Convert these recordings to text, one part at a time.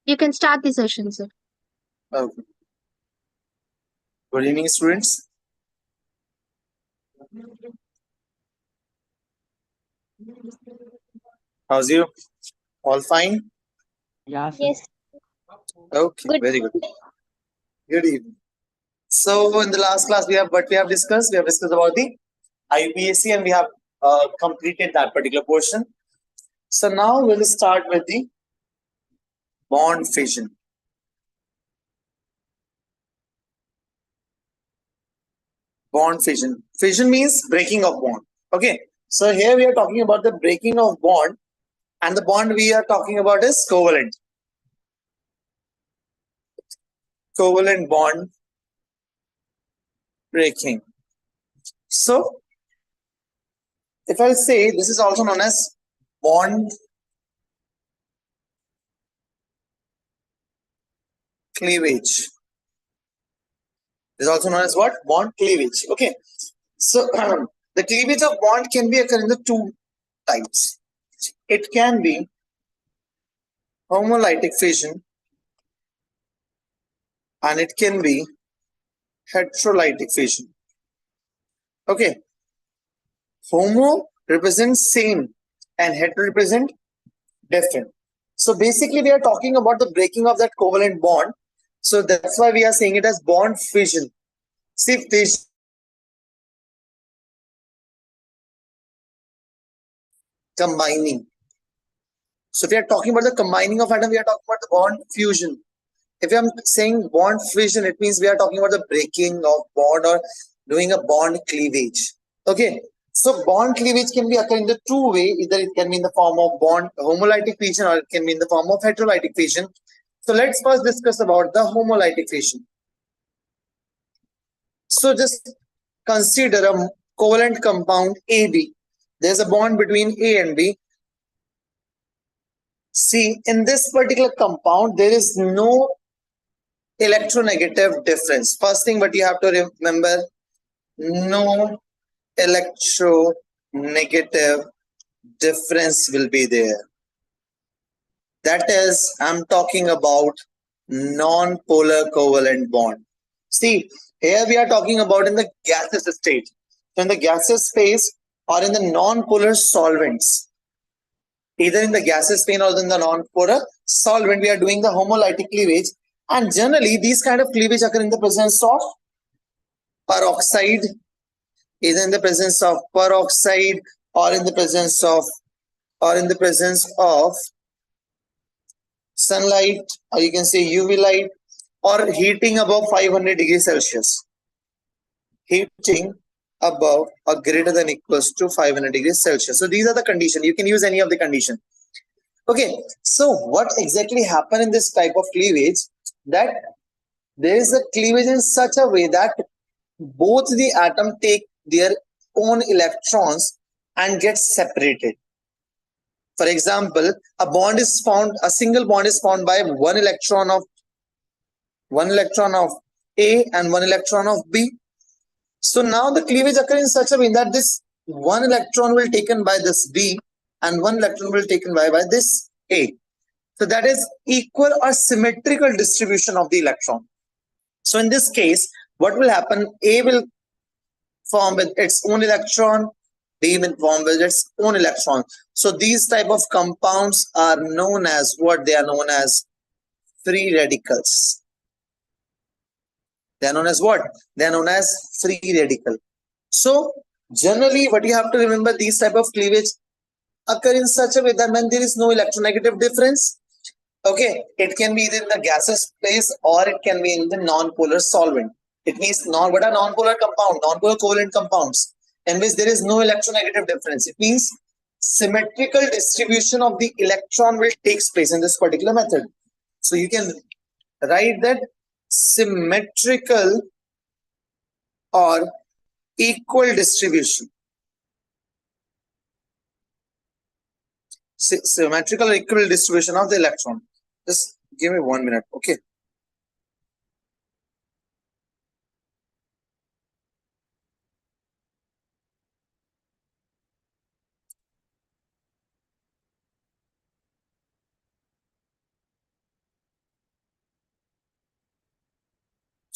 You can start the session, sir. Okay. Good evening, students. How's you? All fine? Yeah, sir. Yes. Okay, Good. very good. Good evening. So in the last class, we have discussed. We have discussed about the IUPAC and we have completed that particular portion. So now we'll start with the bond fission. Bond fission. Fission means breaking of bond. Okay. So here we are talking about the breaking of bond, and the bond we are talking about is covalent. Covalent bond breaking. So if I say this is also known as bond cleavage. This is also known as what? Bond cleavage. Okay. So the cleavage of bond can be occur in the two types. It can be homolytic fission and it can be heterolytic fission. Okay. Homo represents same and hetero represent different. So basically we are talking about the breaking of that covalent bond. So that's why we are saying it as bond fission. See, fission combining. So if we are talking about the combining of atom, we are talking about the bond fusion. If I'm saying bond fission, it means we are talking about the breaking of bond or doing a bond cleavage. Okay. So bond cleavage can be occur in the two way. Either it can be in the form of bond homolytic fission or it can be in the form of heterolytic fission. So let's first discuss about the homolytic fission. So just consider a covalent compound AB. There's a bond between A and B. See, in this particular compound, there is no electronegative difference. First thing, but you have to remember, no electronegative difference will be there. That is, I'm talking about non-polar covalent bond. See, here we are talking about in the gaseous state. So in the gaseous phase or in the non-polar solvents, either in the gaseous phase or in the non-polar solvent, we are doing the homolytic cleavage. And generally, these kind of cleavage occur in the presence of peroxide, either in the presence of peroxide or in the presence of sunlight, or you can say UV light, or heating above 500 degrees Celsius. Heating above or greater than equals to 500 degrees Celsius. So these are the conditions. You can use any of the condition. Okay. So what exactly happened in this type of cleavage? That there is a cleavage in such a way that both the atom take their own electrons and get separated. For example, a single bond is found by one electron of A and one electron of B. So now the cleavage occurs in such a way that this one electron will taken by this B and one electron will taken by this A. So that is equal or symmetrical distribution of the electron. So in this case, what will happen? A will form with its own electron, B will form with its own electron. So these type of compounds are known as what? They are known as free radicals. They are known as what? They are known as free radical. So generally what you have to remember, these type of cleavage occur in such a way that when there is no electronegative difference, okay, it can be either in the gaseous phase or it can be in the non-polar solvent. It means what are non-polar compound, non-polar covalent compounds in which there is no electronegative difference. It means symmetrical distribution of the electron will takes place in this particular method. So you can write that symmetrical or equal distribution. Symmetrical or equal distribution of the electron. Just give me 1 minute, okay?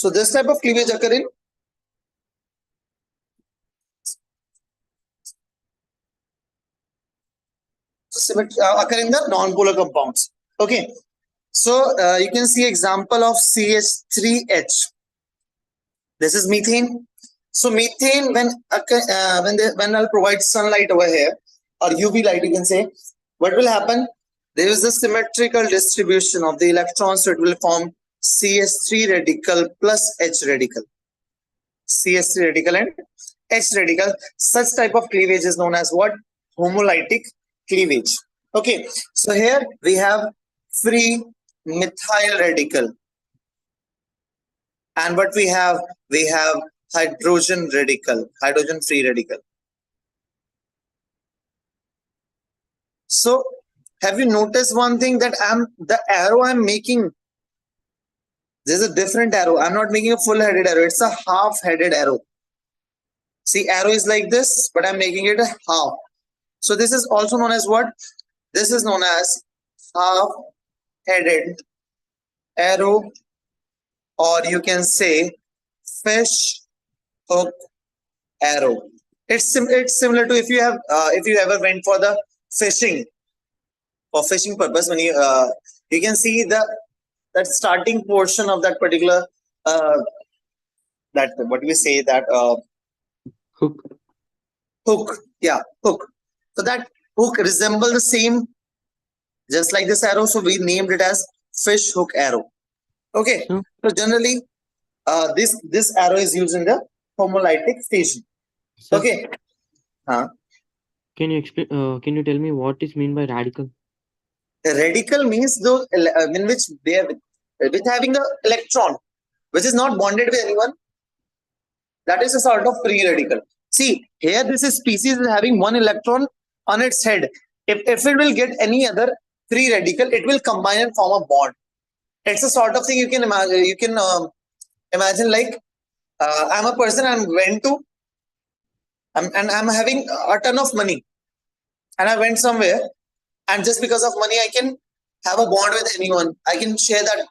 So this type of cleavage occur in occur in the non-polar compounds. Okay, so you can see example of CH3H. This is methane. So methane, when I'll provide sunlight over here or UV light, you can say, what will happen? There is a symmetrical distribution of the electrons, so it will form CH3 radical plus H radical. CH3 radical and H radical. Such type of cleavage is known as what? Homolytic cleavage. Okay, so here we have free methyl radical, and what we have hydrogen radical, hydrogen free radical. So have you noticed one thing, that the arrow I'm making, there's a different arrow. I'm not making a full-headed arrow, it's a half-headed arrow. See, arrow is like this, but I'm making it a half. So this is also known as what? This is known as half-headed arrow, or you can say fish hook arrow. It's similar to if you ever went for the fishing, for fishing purpose, when you can see that starting portion of that particular that what do we say, that hook, yeah, hook. So that hook resemble the same, just like this arrow, so we named it as fish hook arrow. Okay, so generally this arrow is used in the homolytic station. Sir, okay, can you explain? Can you tell me what is mean by radical? Radical means those in which they are with having the electron which is not bonded with anyone. That is a sort of free radical. See, here this species is having one electron on its head. If it will get any other free radical, it will combine and form a bond. It's a sort of thing you can imagine. You can imagine like I'm a person, and I'm having a ton of money, and I went somewhere, and just because of money I can have a bond with anyone. I can share that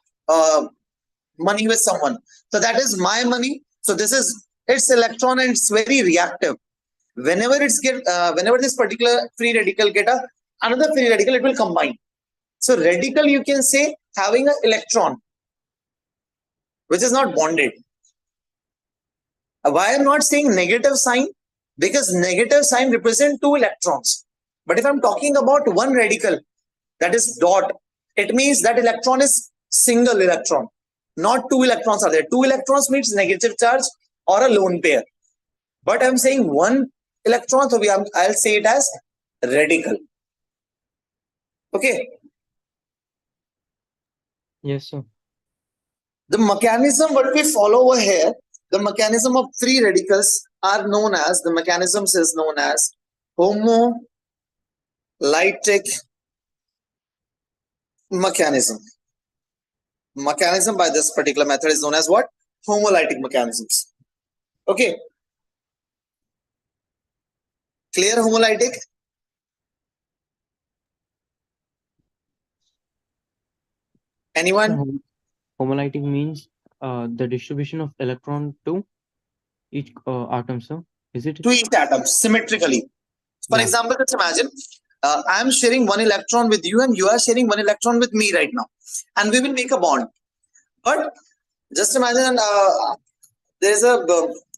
money with someone. So that is my money. So this is its electron, and it's very reactive. Whenever whenever this particular free radical get another free radical, it will combine. So radical, you can say, having an electron which is not bonded. Why I'm not saying negative sign? Because negative sign represent two electrons. But if I'm talking about one radical, that is dot, it means that electron is single electron. Not two electrons are there. Two electrons means negative charge or a lone pair. But I'm saying one electron, so I'll say it as radical. Okay. Yes, sir. The mechanism what we follow over here, the mechanism of free radicals are known as, the mechanisms is known as homolytic mechanism. Mechanism by this particular method is known as what? Homolytic mechanisms. Okay. Clear homolytic? Anyone? Homolytic means the distribution of electron to each atom, sir. Is it? To each atom, symmetrically. For example, let's imagine I am sharing one electron with you, and you are sharing one electron with me right now, and we will make a bond. But just imagine there is a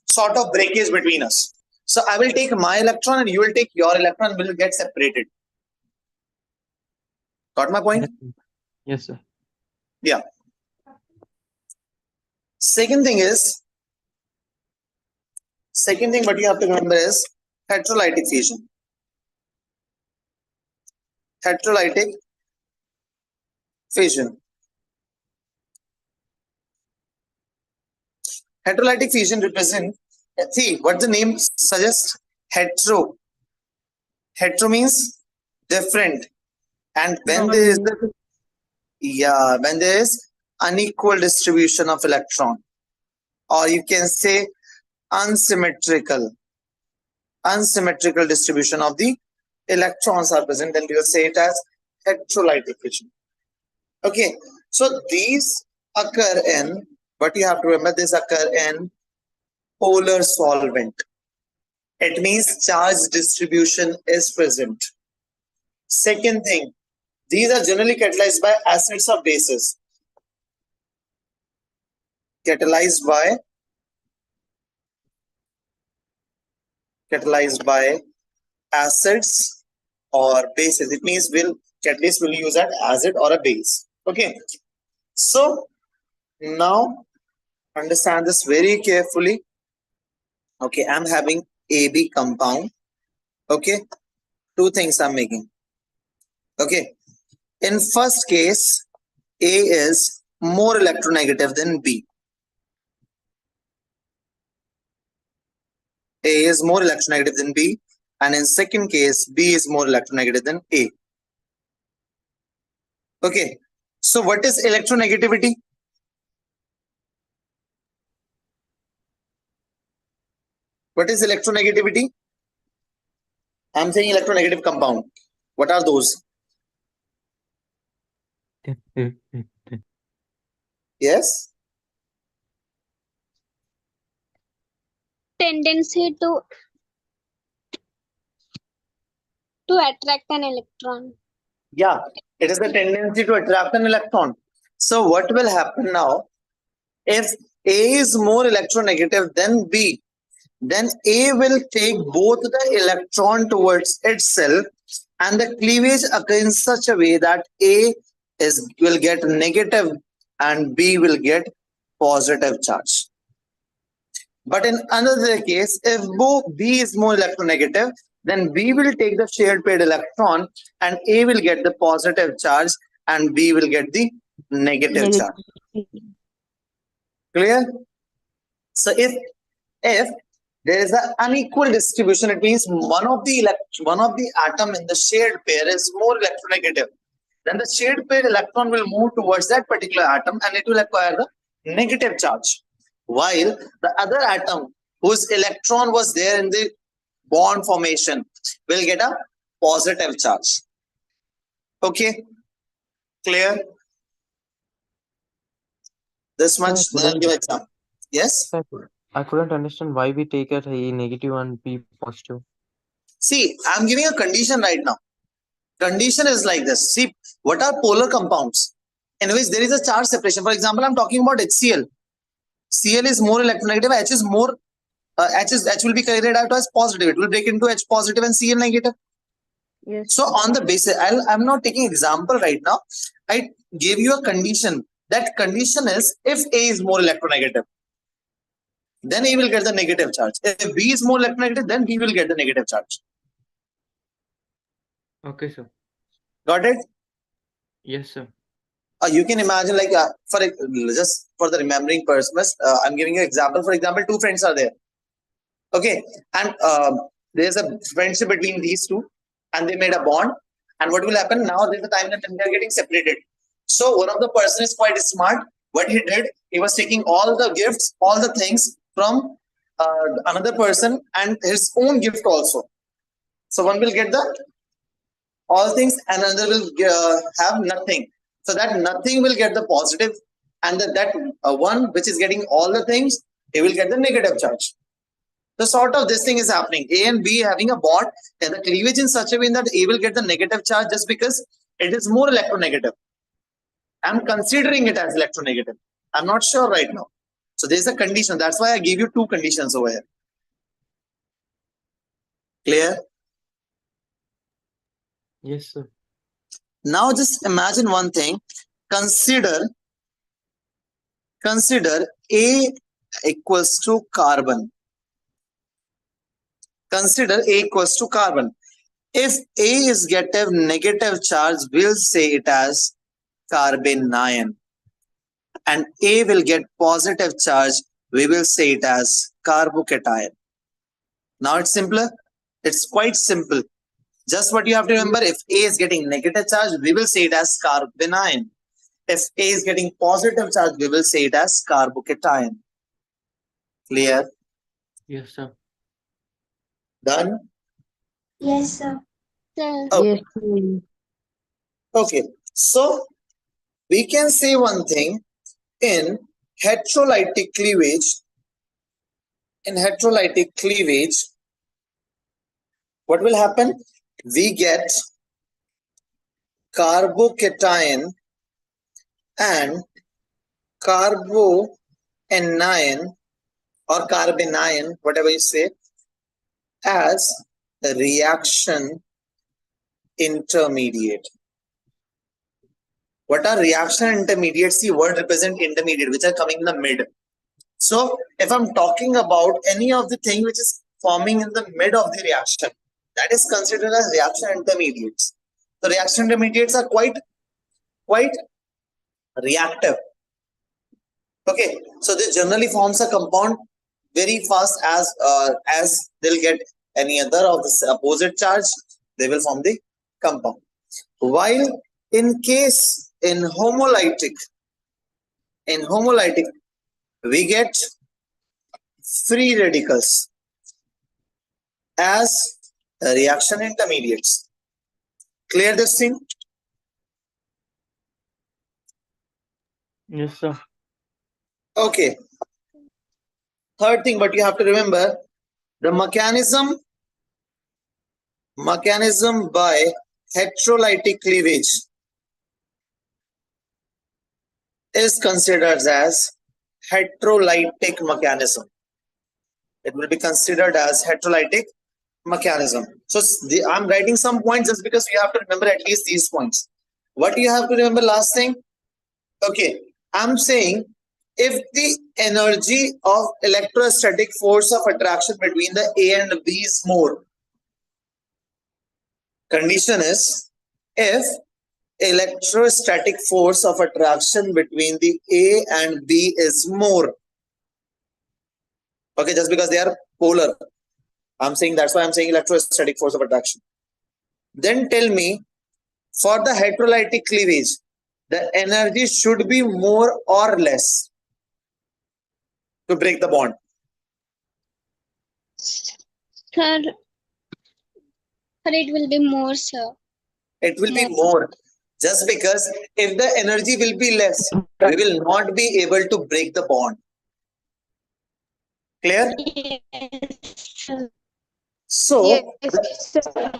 sort of breakage between us. So I will take my electron, and you will take your electron, and we will get separated. Got my point? Yes, sir. Yeah. Second thing what you have to remember is heterolytic fusion. Heterolytic fission. Heterolytic fusion represent, see what the name suggests, hetero. Hetero means different, and when there is when there is unequal distribution of electron, or you can say unsymmetrical distribution of the electrons are present, then we will say it as heterolytic fission. Okay, so these occur in But you have to remember this occur in polar solvent. It means charge distribution is present. Second thing, these are generally catalyzed by acids or bases. Catalyzed by acids or bases. It means catalyst will use an acid or a base. Okay. So now understand this very carefully. Okay, I'm having AB compound. Okay, two things I'm making. Okay, in first case, A is more electronegative than B. A is more electronegative than B, and in second case, B is more electronegative than A. Okay, so what is electronegativity? What is electronegativity? I'm saying electronegative compound. What are those? Yes? Tendency to attract an electron. Yeah, it is the tendency to attract an electron. So what will happen now? If A is more electronegative than B, then A will take both the electron towards itself, and the cleavage occurs in such a way that A will get negative and B will get positive charge. But in another case, if both B is more electronegative, then B will take the shared paired electron and A will get the positive charge and B will get the negative charge. Clear? So if there is an unequal distribution, it means one of the atom in the shared pair is more electronegative. Then the shared pair electron will move towards that particular atom and it will acquire the negative charge. While the other atom whose electron was there in the bond formation will get a positive charge. Okay, clear? This much. Then I'll give example. Yes. I couldn't understand why we take it A negative and B positive. See, I'm giving a condition right now. Condition is like this. See, what are polar compounds in which there is a charge separation? For example, I'm talking about HCl. Cl is more electronegative. H is more. H will be carried out as positive. It will break into H positive and Cl negative. Yes. So on the basis, I'm not taking example right now. I gave you a condition. That condition is if A is more electronegative, then A will get the negative charge. If B is more electronegative, then B will get the negative charge. Okay, sir. Got it? Yes, sir. You can imagine like just for the remembering purpose, I'm giving you an example. For example, two friends are there. Okay, and there's a friendship between these two, and they made a bond. And what will happen now? There's a time that they are getting separated. So one of the person is quite smart. What he did, he was taking all the gifts, all the things from another person, and his own gift also. So one will get the all things, and another will have nothing. So that nothing will get the positive, and that one which is getting all the things, he will get the negative charge. The sort of this thing is happening. A and B having a bond, and the cleavage in such a way that A will get the negative charge just because it is more electronegative. I'm considering it as electronegative. I'm not sure right now. So there's a condition. That's why I gave you two conditions over here. Clear? Yes, sir. Now just imagine one thing. Consider A equals to carbon. Consider A equals to carbon. If A is getting negative charge, we'll say it as carbanion. And A will get positive charge, we will say it as carbocation. Now it's simpler. It's quite simple. Just what you have to remember, if A is getting negative charge, we will say it as carbanion. If A is getting positive charge, we will say it as carbocation. Clear? Yes, sir. Done? Yes, sir. Okay. Yes. Okay. So we can say one thing in heterolytic cleavage, what will happen? We get carbocation and carboanion or carbanion, whatever you say, as a reaction intermediate. What are reaction intermediates? The word represent intermediate, which are coming in the mid. So if I'm talking about any of the thing which is forming in the mid of the reaction, that is considered as reaction intermediates. So reaction intermediates are quite reactive. Okay, so this generally forms a compound very fast as they'll get any other of the opposite charge, they will form the compound. While in case in homolytic, we get free radicals as reaction intermediates. Clear this thing? Yes, sir. Okay. Third thing, but you have to remember the mechanism by heterolytic cleavage is considered as heterolytic mechanism. It will be considered as heterolytic mechanism. So I'm writing some points just because you have to remember at least these points. What you have to remember last thing? Okay, I'm saying if the energy of electrostatic force of attraction between the A and B is more, condition is if electrostatic force of attraction between the A and B is more. Okay, just because they are polar, I'm saying that's why I'm saying electrostatic force of attraction. Then tell me, for the heterolytic cleavage, the energy should be more or less to break the bond. Sir, it will be more, sir. It will be more. Just because if the energy will be less, we will not be able to break the bond. Clear? Yes. So, Yes, sir.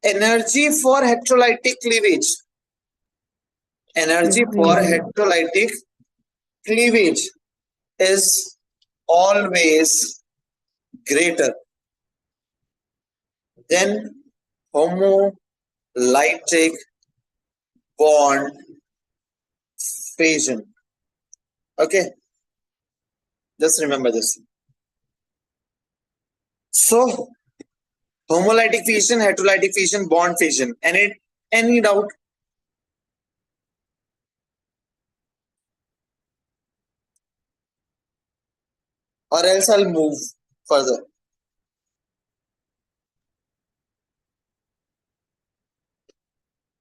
energy for heterolytic cleavage. Energy for heterolytic cleavage is always greater than homolytic bond fission. Okay, just remember this. So, homolytic fission, heterolytic fission, bond fission. Any doubt? Or else I'll move further.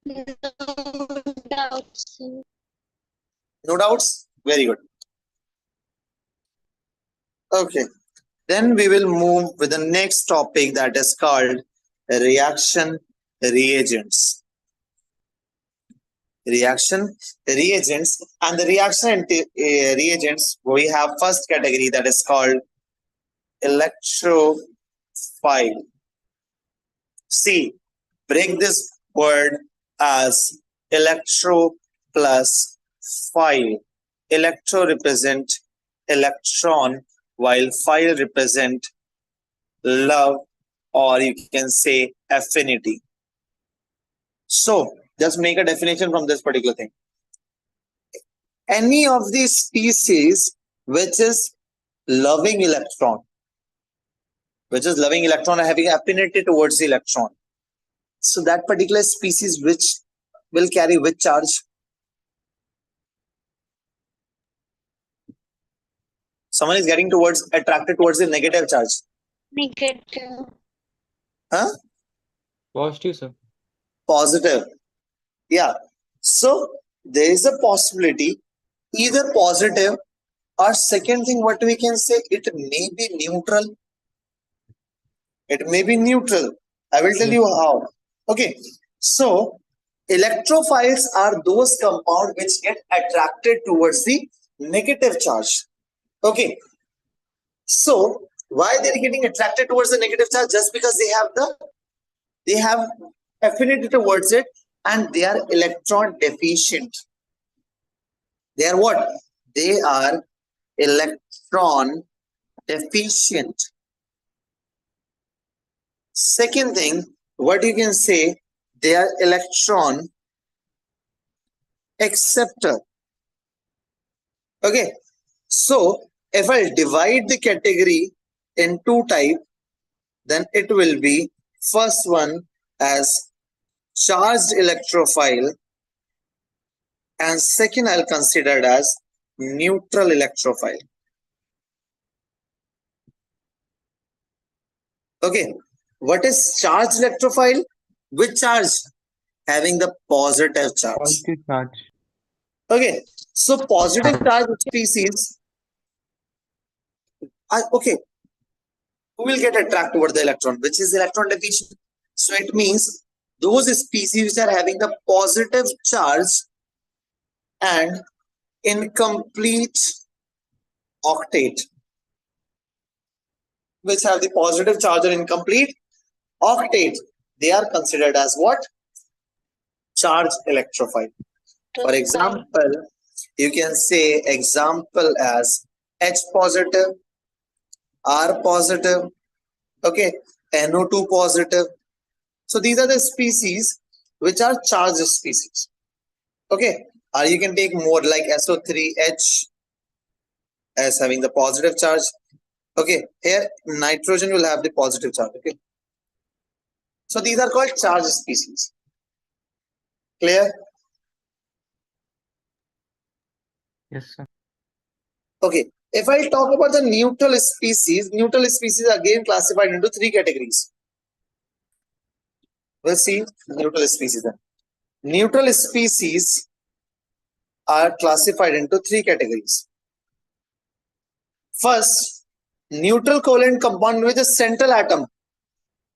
No doubt, sir. No doubts? Very good. Okay. Then we will move with the next topic, that is called reaction reagents. Reaction reagents, and the reaction reagents, we have first category that is called electrophile. See, break this word as electro plus phile. Electro represent electron, while phile represent love, or you can say affinity. So just make a definition from this particular thing. Any of these species which is loving electron, or having affinity towards the electron, so that particular species which will carry which charge? Someone is getting attracted towards the negative charge. Negative. Huh? Positive, sir. Positive. Yeah. So there is a possibility either positive, or second thing what we can say, it may be neutral. It may be neutral. I will tell you how. Okay. So electrophiles are those compounds which get attracted towards the negative charge. Okay. So why they're getting attracted towards the negative charge? Just because they have affinity towards it, and they are electron deficient. They are what? They are electron deficient. Second thing, what you can say, they are electron acceptor. Okay. So if I divide the category in two types, then it will be first one as charged electrophile, and second I'll consider it as neutral electrophile. Okay, what is charged electrophile? Which charge? Having the positive charge. Positive charge. Okay, so positive charge species are okay. Who will get attracted toward the electron? Which is electron deficient. So it means those species which are having the positive charge and incomplete octet, which have the positive charge or incomplete octet, they are considered as what? Charged electrophile. For example, you can say example as H positive, R positive, okay, NO2 positive. So these are the species which are charged species. Okay, or you can take more like SO3H as having the positive charge. Okay, here nitrogen will have the positive charge. Okay, so these are called charged species. Clear? Yes, sir. Okay, if I talk about the neutral species are again classified into three categories. We'll see neutral species then. Neutral species are classified into three categories. First, neutral covalent compound with a central atom,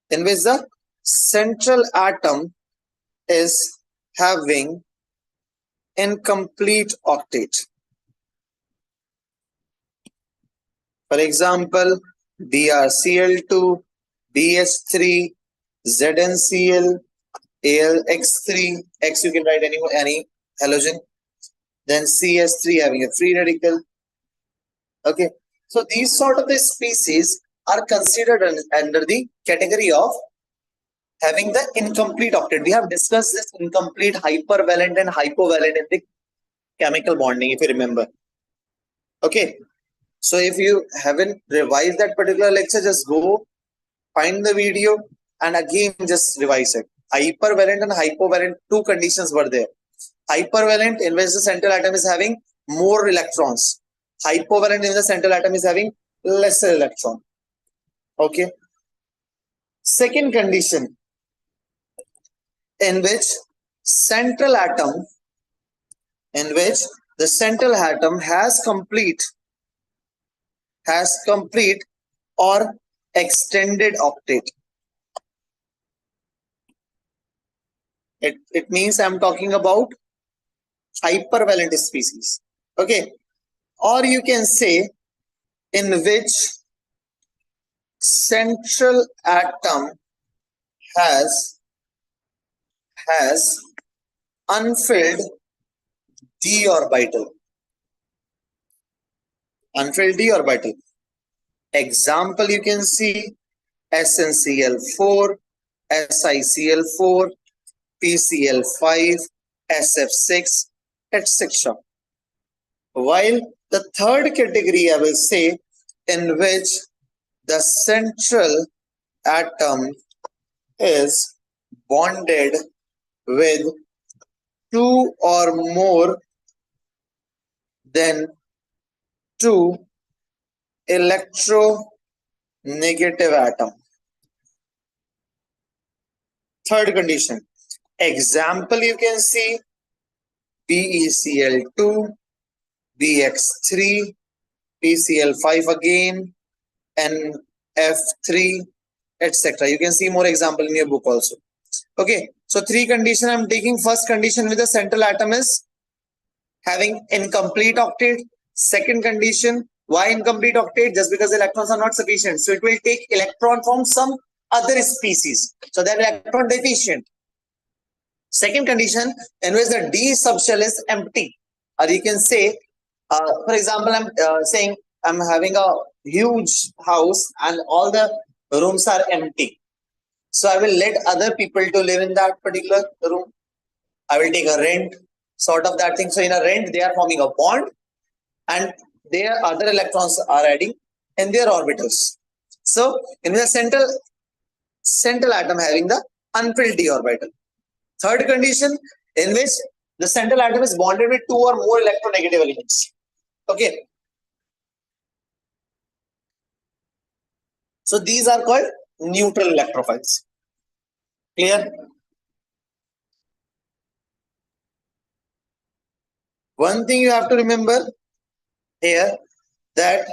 in which the central atom is having incomplete octet. For example, BrCl2, BH3, ZnCl, AlX3, X you can write any halogen, then CS3 having a free radical. Okay, so these sort of the species are considered under the category of having the incomplete octet. We have discussed this incomplete hypervalent and hypovalent in the chemical bonding, if you remember. Okay, so if you haven't revised that particular lecture, just go find the video and again just revise it. Hypervalent and hypovalent, two conditions were there. Hypervalent, in which the central atom is having more electrons. Hypovalent, in the central atom is having lesser electron. Okay. Second condition, in which central atom, has complete or extended octet. It means I'm talking about hypervalent species. Okay, or you can say in which central atom has unfilled d orbital. Unfilled d orbital. Example, you can see SnCl4, SiCl4, PCl5, SF6, etc. While the third category, I will say, in which the central atom is bonded with two or more than two electronegative atom. Third condition. Example, you can see BeCl2, BX3, PCl5 again, NF3, etc. You can see more example in your book also. Okay, so three conditions I'm taking. First condition with the central atom is having incomplete octet. Second condition, why incomplete octet? Just because the electrons are not sufficient. So it will take electron from some other species. So that electron deficient. Second condition, in which the D subshell is empty. Or you can say, for example, I'm saying I'm having a huge house and all the rooms are empty. So I will let other people to live in that particular room. I will take a rent, sort of that thing. So in a rent, they are forming a bond and their other electrons are adding in their orbitals. So in the central atom having the unfilled d orbital. Third condition, in which the central atom is bonded with two or more electronegative elements. Okay. So these are called neutral electrophiles. Clear? One thing you have to remember here, that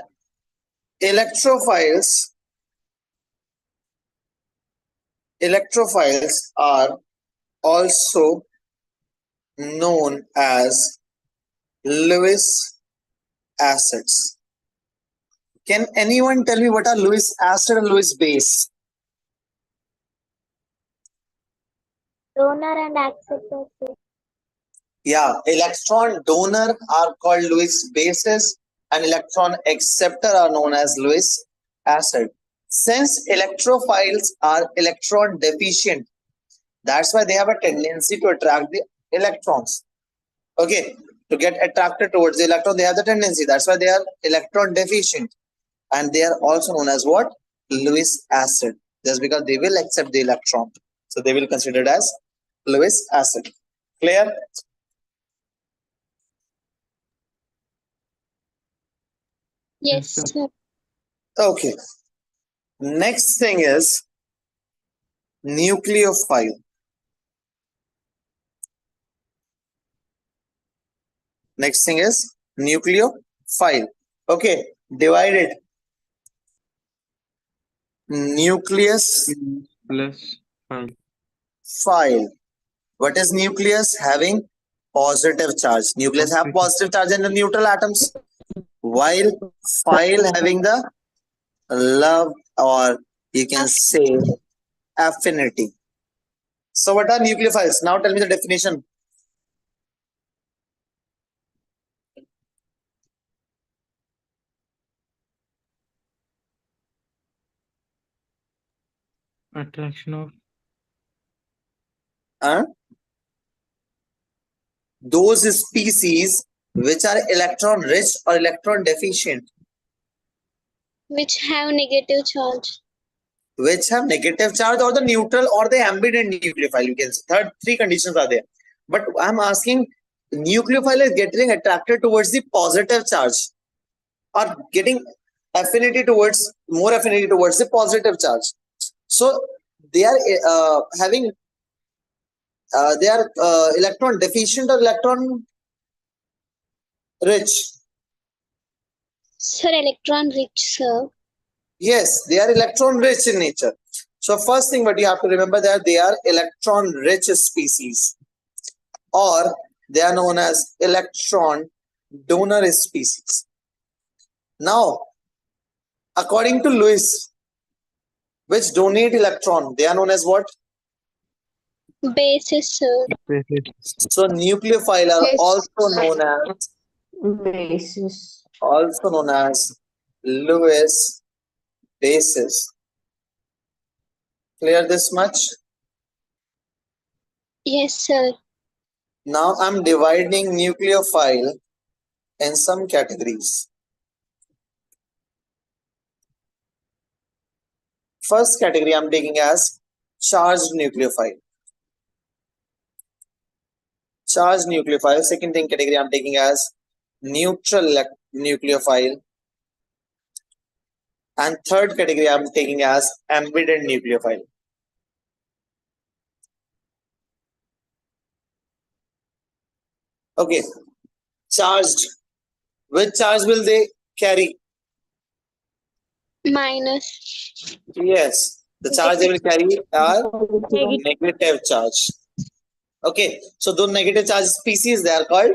electrophiles are also known as Lewis acids. Can anyone tell me what are Lewis acid and Lewis base? Donor and acceptor. Yeah, electron donor are called Lewis bases and electron acceptor are known as Lewis acid. Since electrophiles are electron deficient, that's why they have a tendency to attract the electrons. Okay, to get attracted towards the electron, they have the tendency. That's why they are electron deficient. And they are also known as what? Lewis acid. Just because they will accept the electron. So they will consider it as Lewis acid. Clear? Yes, sir. sir. Okay. Next thing is nucleophile. Next thing is nucleophile. Okay, divided. Nucleus Plus 5. phile. What is nucleus? Having positive charge. Nucleus have positive charge in the neutral atoms, while phile having the love, or you can say affinity. So what are nucleophiles? Now tell me the definition. Attraction of Those species which are electron rich or electron deficient, Which have negative charge. which have negative charge or the neutral or the ambident nucleophile. You can say three conditions are there. But I'm asking, nucleophile is getting attracted towards the positive charge or getting affinity towards more affinity towards the positive charge. So they are having they are electron deficient or electron rich. Sir, electron rich, sir. Yes, they are electron rich in nature. So first thing what you have to remember, that they are electron rich species, or they are known as electron donor species. Now, according to Lewis, which donate electron, they are known as what? Bases, sir. So nucleophile are Yes. also known as Lewis bases. Clear this much? Yes, sir. Now I'm dividing nucleophile in some categories. First category I'm taking as charged nucleophile. Charged nucleophile. Second thing category I'm taking as neutral nucleophile. And third category I'm taking as ambident nucleophile. Okay. Charged. Which charge will they carry? Minus. Yes. The charge they will carry are negative charge. Okay. So those negative charge species, they are called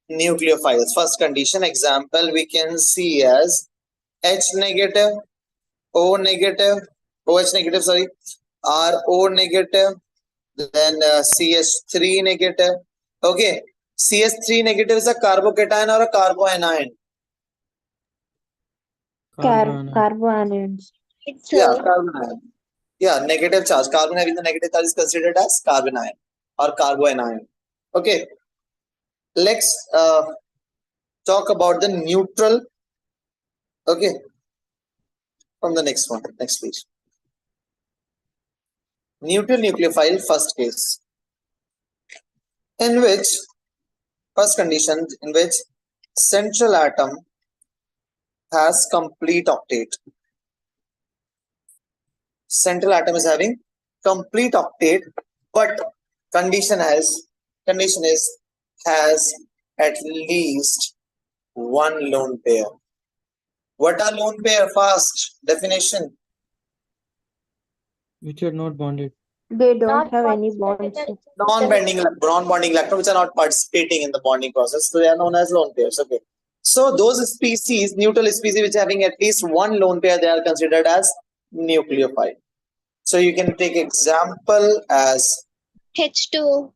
nucleophiles. First condition example we can see as H negative, O negative, OH negative, sorry, RO negative, then CH3 negative. Okay, CH3 negative is a carbocation or a carboanion? Carbanions. It's Yeah, carbanion. Yeah, negative charge. Carbon having the negative charge is considered as carbanion or carboanion. Okay, let's talk about the neutral. Okay, from the next one, next page. Neutral nucleophile, first case, in which first condition in which central atom has complete octet. Central atom is having complete octet, but condition is has at least one lone pair. What are lone pair? Fast definition. Which are not bonded. They don't have any bonds. Non-bonding electrons which are not participating in the bonding process, so they are known as lone pairs. Okay. So those species, neutral species which are having at least one lone pair, they are considered as nucleophile. So you can take example as H2O.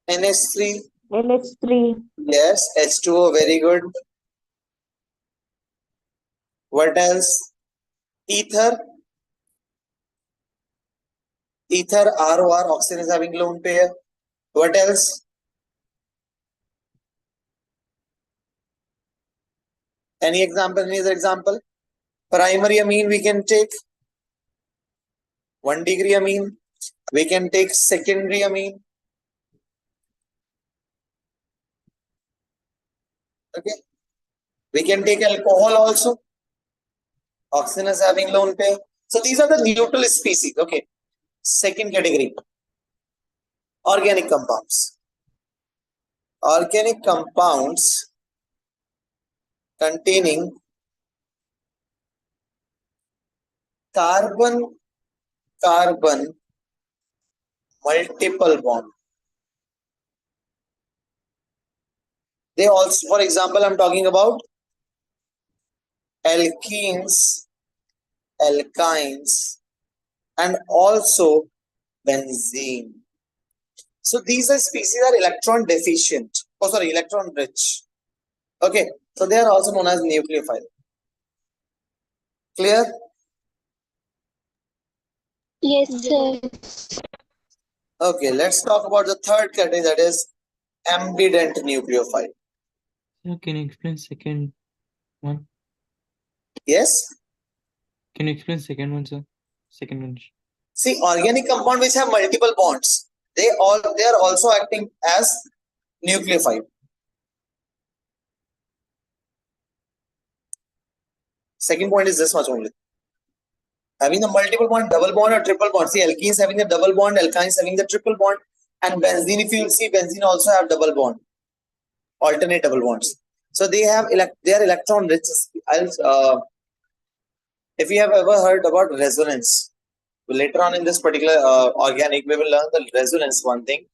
NH3. LH3. Yes, H2O, very good. What else? Ether. Ether, ROR, oxygen is having lone pair. What else? Any example? Any other example? Primary amine we can take 1 degree amine. We can take secondary amine. Okay. We can take alcohol also. Oxygen is having lone pair. So these are the neutral species. Okay. Second category. Organic compounds. Organic compounds containing carbon-carbon multiple bond. They also, for example, I'm talking about alkenes, alkynes, and also benzene. So these are species are electron deficient. Oh, sorry, electron rich. Okay, so they are also known as nucleophile. Clear? Yes, sir. Okay, let's talk about the third category, that is ambident nucleophile. Sir, can you explain second one? Yes? Can you explain second one, sir? Second condition. See, organic compound which have multiple bonds, they are also acting as nucleophile. Second point is this much only. Having the multiple bond, double bond or triple bond. See, alkenes having the double bond, alkynes having the triple bond, and benzene, if you see, benzene also have double bond, alternate double bonds. So they are electron rich. If you have ever heard about resonance, later on in this particular organic, we will learn the resonance one thing.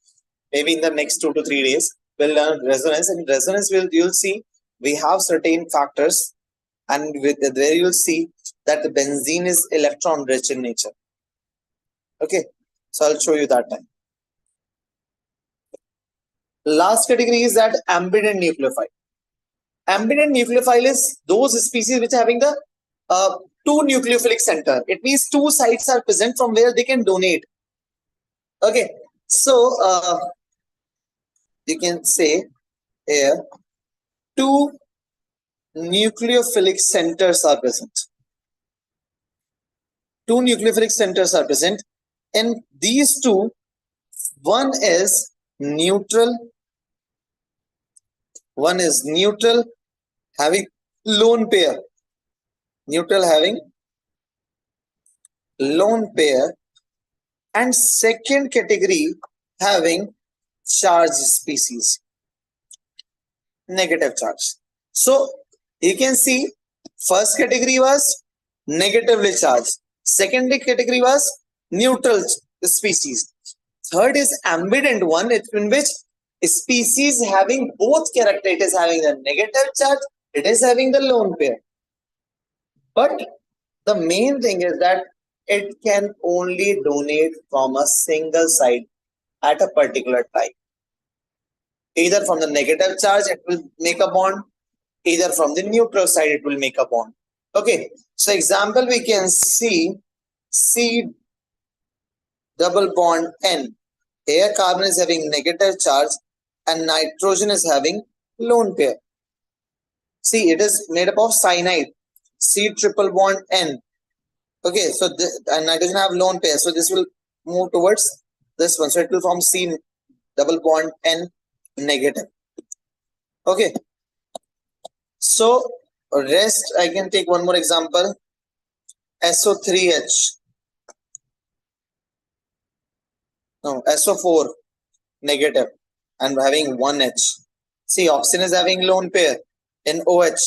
Maybe in the next 2 to 3 days, we'll learn resonance. And resonance, you'll see we have certain factors, and there you'll see that the benzene is electron rich in nature. Okay, so I'll show you that time. Last category is that ambident nucleophile. Ambident nucleophile is those species which are having the two nucleophilic center. It means two sites are present from where they can donate. Okay, so you can say here two nucleophilic centers are present. Two nucleophilic centers are present, and these two, one is neutral, having lone pair. Neutral having lone pair, and second category having charged species, negative charge. So you can see first category was negatively charged, second category was neutral species, third is ambident one, in which species having both character. It is having the negative charge, it is having the lone pair. But the main thing is that it can only donate from a single side at a particular time. Either from the negative charge, it will make a bond. Either from the neutral side, it will make a bond. Okay. So example, we can see C double bond N. Here carbon is having negative charge and nitrogen is having lone pair. See, it is made up of cyanide. C triple bond N. Okay, so this, and nitrogen have lone pair. So this will move towards this one. So it will form C double bond N negative. Okay. So rest, I can take one more example. SO3H. No, SO4 negative and having one H. See, oxygen is having lone pair in OH.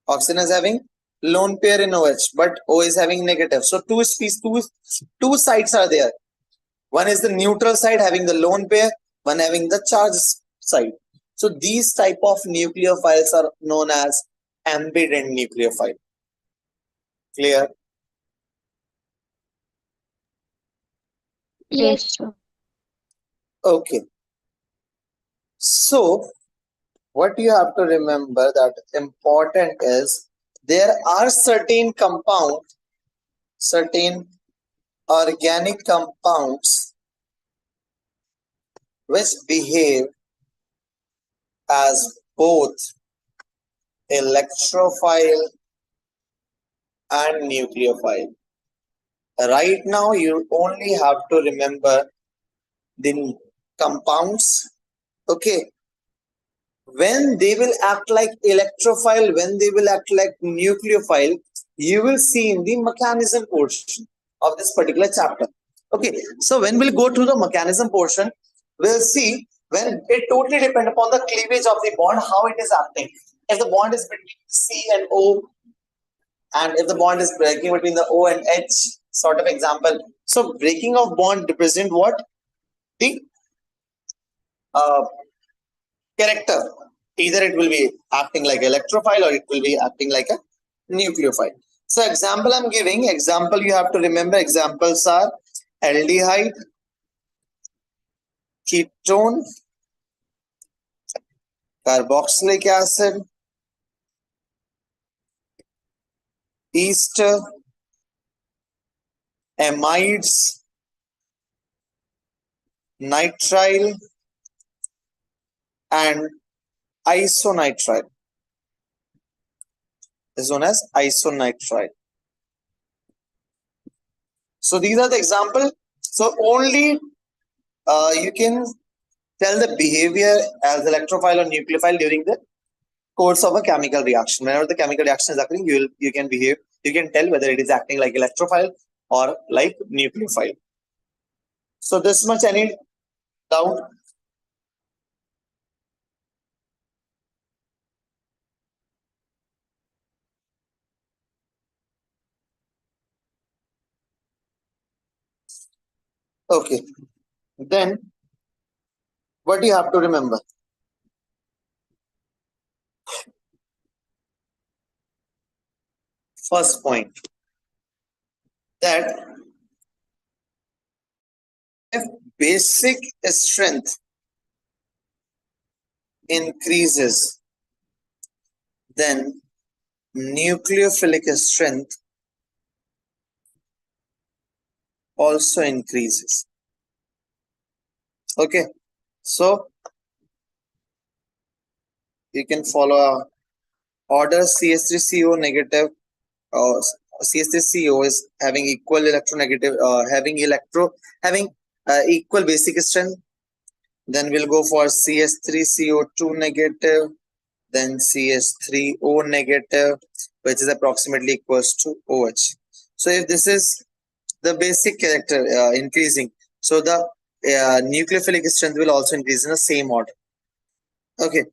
Oxygen is having lone pair in OH, but O is having negative. So two sides are there. One is the neutral side having the lone pair, one having the charge side. So these type of nucleophiles are known as ambident nucleophile. Clear? Yes, sir. Okay. So what you have to remember that important is there are certain compounds, certain organic compounds which behave as both electrophile and nucleophile. Right now, you only have to remember the compounds. Okay. When they will act like electrophile, when they will act like nucleophile, you will see in the mechanism portion of this particular chapter. Okay. So when we'll go to the mechanism portion, we'll see when it totally depends upon the cleavage of the bond, how it is acting. If the bond is between C and O, and if the bond is breaking between the O and H, sort of example. So breaking of bond represent what? The character. Either it will be acting like electrophile or it will be acting like a nucleophile. So example I'm giving, example you have to remember, examples are aldehyde, ketone, carboxylic acid, ester, amides, nitrile, and isonitrile. This is known as isonitrile. So these are the example. So only you can tell the behavior as electrophile or nucleophile during the course of a chemical reaction. Whenever the chemical reaction is occurring, you can tell whether it is acting like electrophile or like nucleophile. So this much, any doubt? Okay. Then what do you have to remember? First point, that if basic strength increases, then nucleophilic strength also increases. Okay, so you can follow a order CH3CO negative. CH3CO is having equal electronegative, having equal basic strength. Then we'll go for CH3CO2 negative, then CH3O negative, which is approximately equals to OH. So if this is the basic character increasing, so the nucleophilic strength will also increase in the same order. Okay,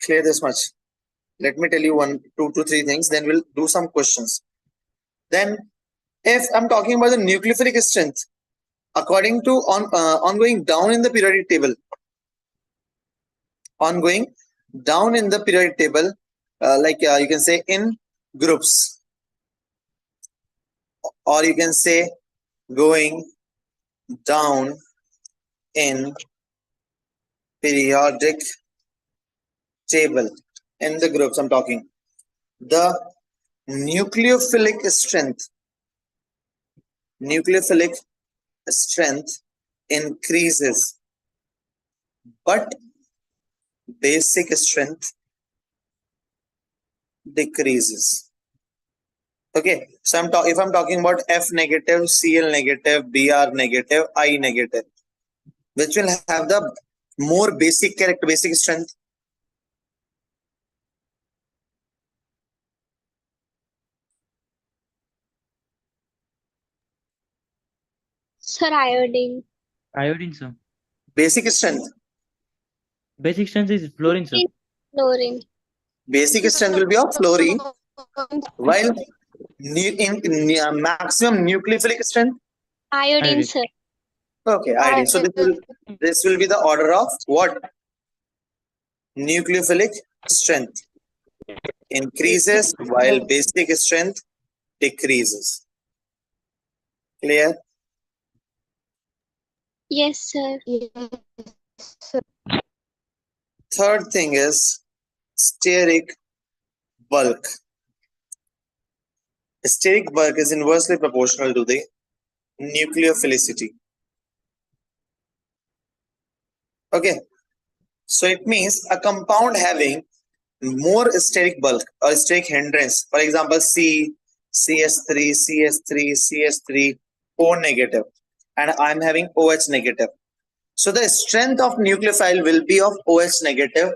clear this much. Let me tell you 1, 2 to 3 things, then we'll do some questions. Then if I'm talking about the nucleophilic strength, According to ongoing down in the periodic table, ongoing down in the periodic table, you can say in groups, or you can say going down in periodic table in the groups. I'm talking the nucleophilic strength increases, but basic strength decreases. Okay, so if I'm talking about F negative, Cl negative, Br negative, I negative, which will have the more basic strength? Sir, iodine. Iodine, sir. Basic strength. Basic strength is fluorine, sir. Fluorine. Basic strength will be of fluorine, while maximum nucleophilic strength? Iodine, Iodine. sir. Okay, iodine. So this will be the order of what? Nucleophilic strength increases while basic strength decreases. Clear? Yes, sir. Third thing is steric bulk. Steric bulk is inversely proportional to the nucleophilicity. Okay, so it means a compound having more steric bulk or steric hindrance, for example, CS3, CS3, O negative, and I'm having OH negative. So the strength of nucleophile will be of OH negative,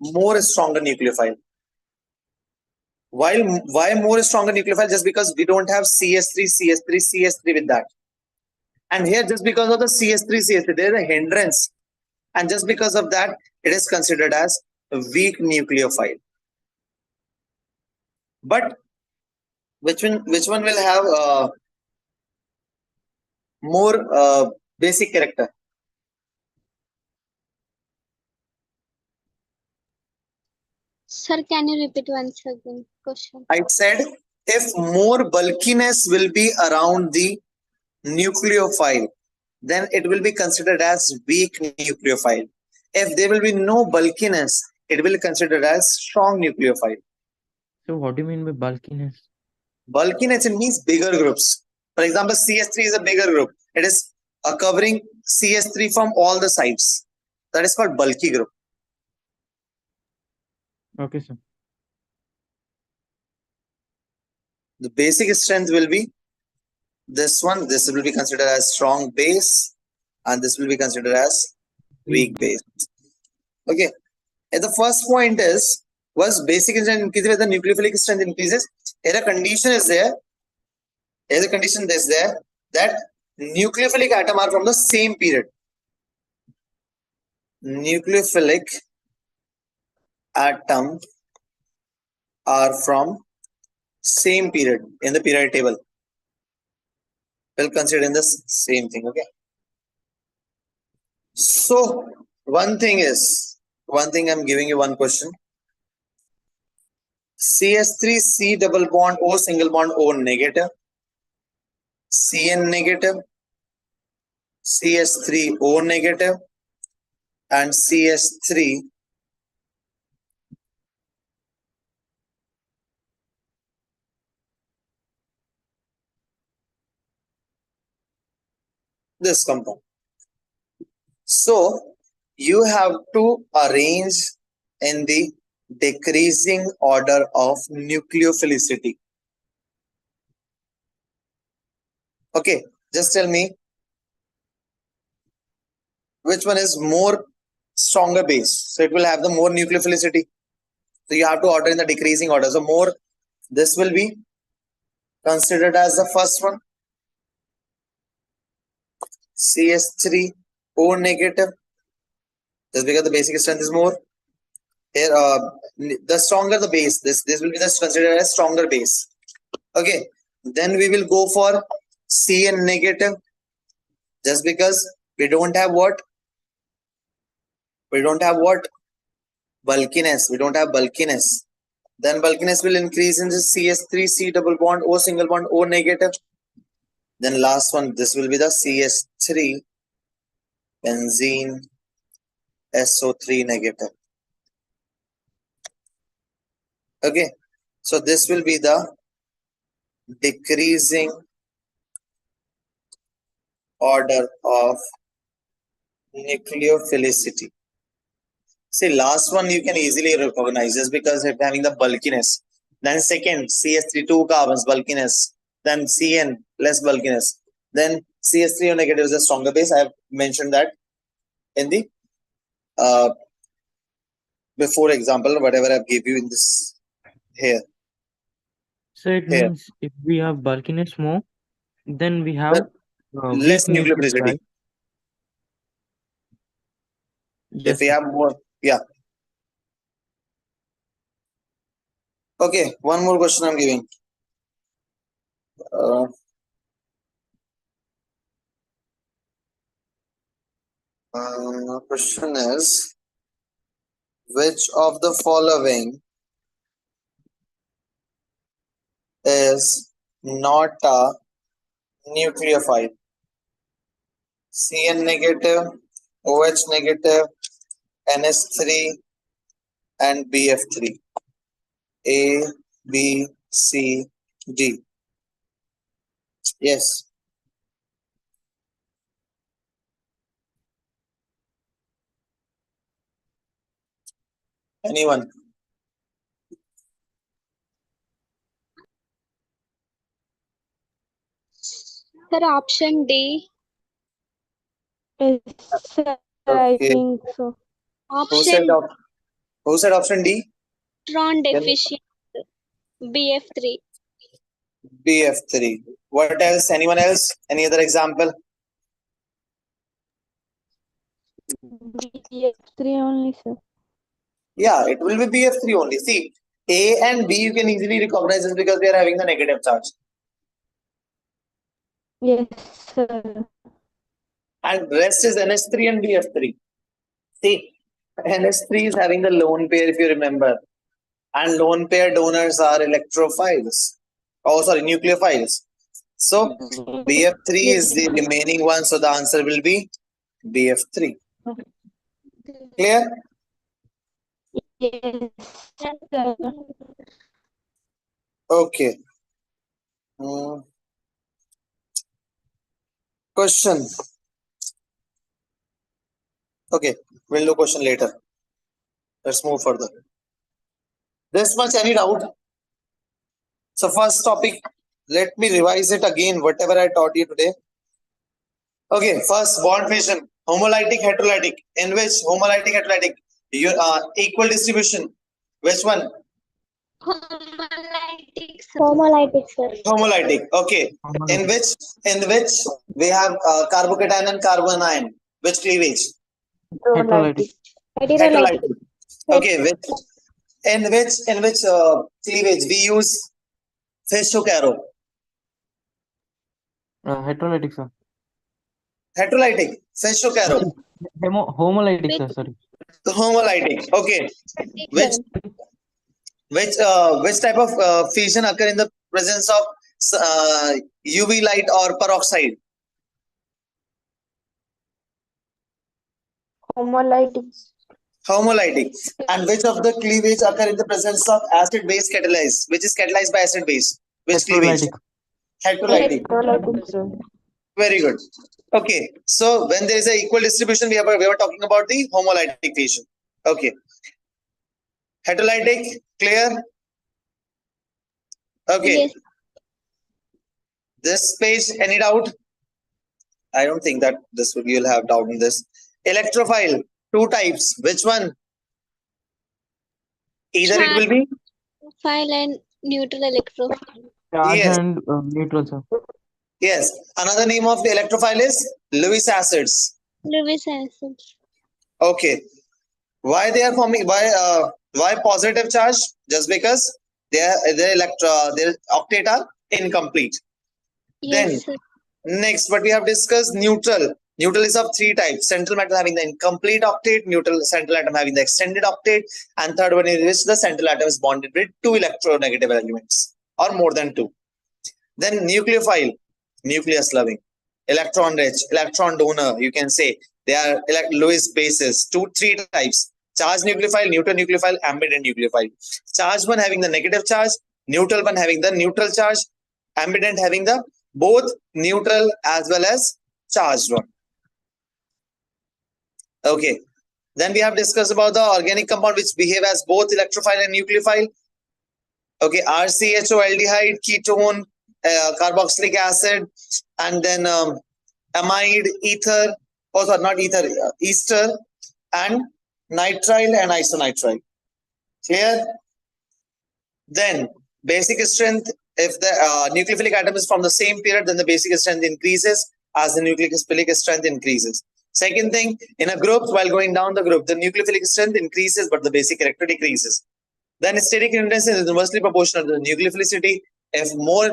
more stronger nucleophile. Why more stronger nucleophile? Just because we don't have CS3 with that. And here, just because of the CS3, there is a hindrance. And just because of that, it is considered as a weak nucleophile. But which one will have more basic character? Sir, can you repeat once again question? I said if more bulkiness will be around the nucleophile, then it will be considered as weak nucleophile. If there will be no bulkiness, it will be considered as strong nucleophile. So what do you mean by bulkiness? Bulkiness, it means bigger groups. For example, CS3 is a bigger group. It is covering CS3 from all the sides. That is called bulky group. Okay, sir. The basic strength will be this one. This will be considered as strong base, and this will be considered as weak base. Okay. And the first point was basic strength increases when the nucleophilic strength increases. Here a condition is there. Here's a condition is there that nucleophilic atom are from the same period. Nucleophilic atom are from same period in the periodic table. We'll consider in the same thing. Okay. So one thing I'm giving you one question. CS3 C double bond O single bond O negative, Cn negative, CS3 O negative, and CS3 this compound. So you have to arrange in the decreasing order of nucleophilicity. Okay, just tell me which one is more stronger base. So it will have the more nucleophilicity. So you have to order in the decreasing order. So more, this will be considered as the first one. CS3 O negative. Just because the basic strength is more. Here, the stronger the base, this will be considered as stronger base. Okay, then we will go for Cn negative. Just because we don't have what? We don't have what? Bulkiness. We don't have bulkiness. Then bulkiness will increase in this CS3, C double bond, O single bond, O negative. Then last one, this will be the CS3, benzene, SO3 negative. Okay, so this will be the decreasing order of nucleophilicity. See, last one you can easily recognize just because it's having the bulkiness. Then second, CS3, 2 carbons, bulkiness. Then CN, less bulkiness. Then CS3O negative is a stronger base. I have mentioned that in the before example, whatever I've gave you in this here. So it Here. means if we have bulkiness more, then we have Less weak nucleophilicity. nucleophile. If Yes, we sir. have more, yeah. Okay, one more question I'm giving. Question is, which of the following is not a nucleophile? CN negative, OH negative, NS3, and BF3. A, B, C, D. Yes. Anyone? Sir, option D. Yes, sir, I Okay. think so. Option Who said option D? electron deficient. BF3. BF3. What else? Anyone else? Any other example? BF3 only, sir. Yeah, it will be BF3 only. See, A and B you can easily recognize this because they are having the negative charge. Yes, sir. And rest is NS3 and BF3. See, NS3 is having the lone pair if you remember. And lone pair donors are electrophiles. Oh, sorry, nucleophiles. So BF3 is the remaining one. So the answer will be BF3. Clear? Yes, sir. Okay. Question. Okay, we'll do question later. Let's move further. This much, any doubt? So first topic, let me revise it again, whatever I taught you today. Okay, first bond fission, homolytic, heterolytic. In which homolytic, heterolytic? Equal distribution. Which one? Homolytic, sir. Homolytic, sir. Homolytic. Okay. In which we have carbocation and carbon ion. Which cleavage? Heterolytic. Heterolytic. Okay. In which cleavage we use fish hook arrow? Heterolytic, sir. Heterolytic. Fish hook arrow. Homolytic, sir. Sorry. Homolytic. Okay. Which type of fission occur in the presence of UV light or peroxide? Homolytic. Homolytic. And which of the cleavage occur in the presence of acid base catalyzed? Which is catalyzed by acid base? Which cleavage? Heterolytic. Heterolytic. Sir. Very good. Okay. So when there is a equal distribution, we were talking about the homolytic fission. Okay. Heterolytic, clear? Okay. Yes. This page, any doubt? I don't think that this will you'll have doubt in this. Electrophile, two types. Which one? Either it will be File and neutral electrophile. Charge yes. and neutral, sir. Yes. Another name of the electrophile is Lewis acids. Lewis acid. Okay. Why they are forming? Why positive charge? Just because their octet are incomplete. Yes, Then sir. Next, what we have discussed, neutral. Neutral is of three types. Central atom having the incomplete octet, neutral central atom having the extended octet, and third one is the central atom is bonded with two electronegative elements or more than two. Then nucleophile, nucleus loving, electron rich, electron donor, you can say they are Lewis bases, three types: charged nucleophile, neutral nucleophile, ambident nucleophile. Charged one having the negative charge, neutral one having the neutral charge, ambident having the both neutral as well as charged one. Okay. Then we have discussed about the organic compound which behave as both electrophile and nucleophile. Okay, RCHO, aldehyde, ketone, carboxylic acid, and then amide, ether, oh sorry, not ether, ester, and nitrile and isonitrile. Clear? Then basic strength, if the nucleophilic atom is from the same period, then the basic strength increases as the nucleophilic strength increases. Second thing, in a group, while going down the group, the nucleophilic strength increases, but the basic character decreases. Then steric hindrance is inversely proportional to the nucleophilicity. If more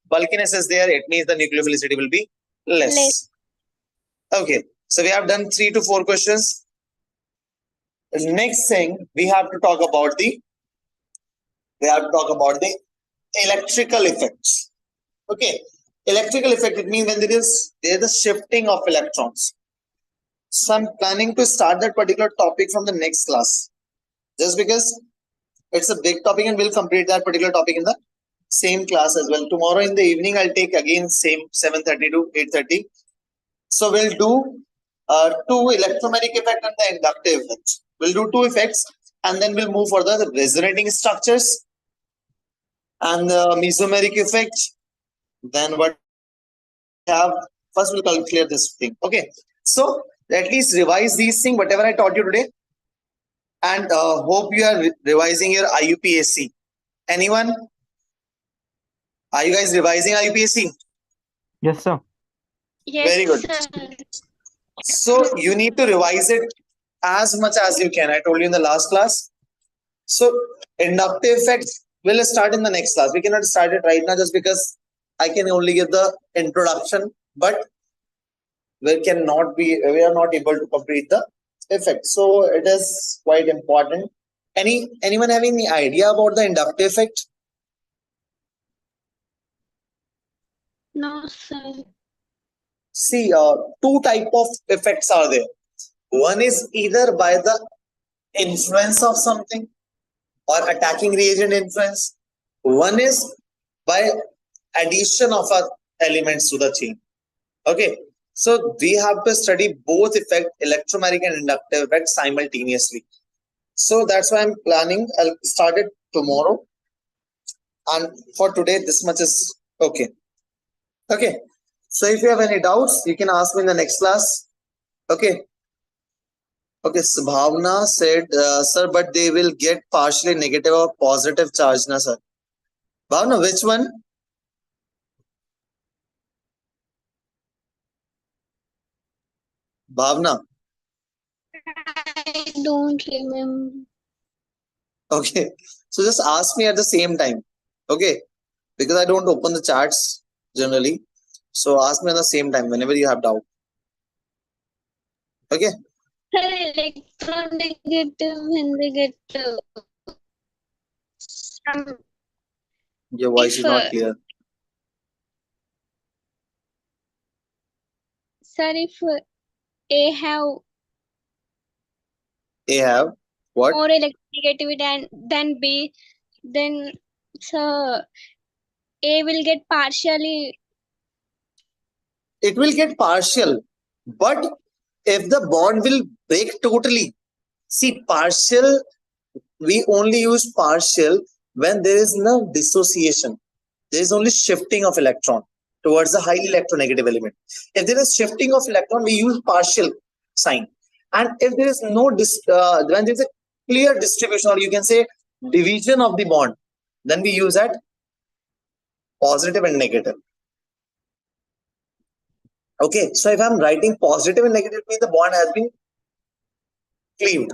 bulkiness is there, it means the nucleophilicity will be less. Okay, so we have done 3 to 4 questions. The next thing we have to talk about the electrical effects. Okay, electrical effect, it means when there is a shifting of electrons. So I'm planning to start that particular topic from the next class, just because it's a big topic and we'll complete that particular topic in the same class as well. Tomorrow in the evening, I'll take again same 7:30 to 8:30. So we'll do 2 electromagnetic effect and the inductive effect. We'll do 2 effects and then we'll move for the resonating structures and the mesomeric effect. Then what we have, first we'll clear this thing. Okay, so at least revise these things, whatever I taught you today, and hope you are revising your IUPAC. Anyone? Are you guys revising IUPAC? Yes, sir. Yes, Very good. sir. So you need to revise it as much as you can. I told you in the last class. So inductive effect will start in the next class. We cannot start it right now just because I can only give the introduction, but we are not able to complete the effect. So it is quite important. Anyone having any idea about the inductive effect? No, sir. See, 2 type of effects are there. One is either by the influence of something or attacking reagent influence. One is by addition of elements to the chain. Okay, so we have to study both effect, electromagnetic and inductive effect simultaneously. So that's why I'm planning. I'll start it tomorrow. And for today, this much is okay. Okay. So if you have any doubts, you can ask me in the next class. Okay. Okay. So Bhavna said, sir, but they will get partially negative or positive charge, na sir. Bhavna, which one? Bhavna. I don't remember. Okay. So just ask me at the same time. Okay. Because I don't open the charts generally. So ask me at the same time whenever you have doubt. Okay. Sir, electron negative when they get some. Your voice is If, not clear. Sir, if A have A have what? more electronegativity and then B, then so A will get partially. It will get partial. But if the bond will break totally, see, partial, we only use partial when there is no dissociation. There is only shifting of electron towards the highly electronegative element. If there is shifting of electron, we use partial sign. And if there is no, when there is a clear distribution, or you can say division of the bond, then we use that positive and negative. Okay, so if I'm writing positive and negative, means the bond has been cleaved.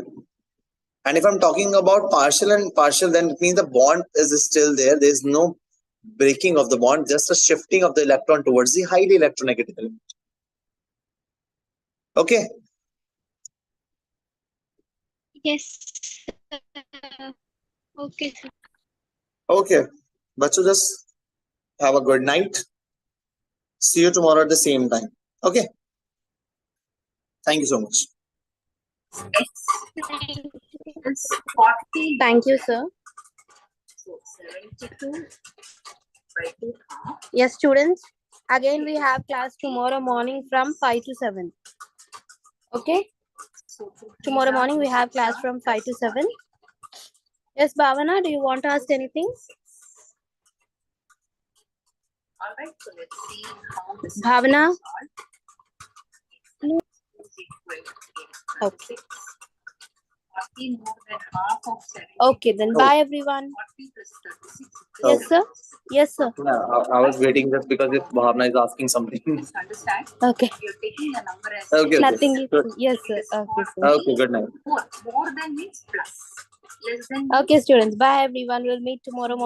And if I'm talking about partial and partial, then it means the bond is still there. There is no breaking of the bond, just a shifting of the electron towards the highly electronegative element. Okay. Yes. Okay, sir. Okay. Bachu, just have a good night. See you tomorrow at the same time. Okay. Thank you so much. Thank you, sir. Yes, students. Again, we have class tomorrow morning from 5 to 7. Okay? Tomorrow morning, we have class from 5 to 7. Yes, Bhavana, do you want to ask anything? Bhavana? Okay. Okay, then bye everyone. Yes, sir. Yes, sir. I was waiting just because if Bhavna is asking something. Okay. Okay. Nothing. Good. Yes, sir. Okay, sir. Okay. Good night. Okay, students. Bye everyone. We'll meet tomorrow morning.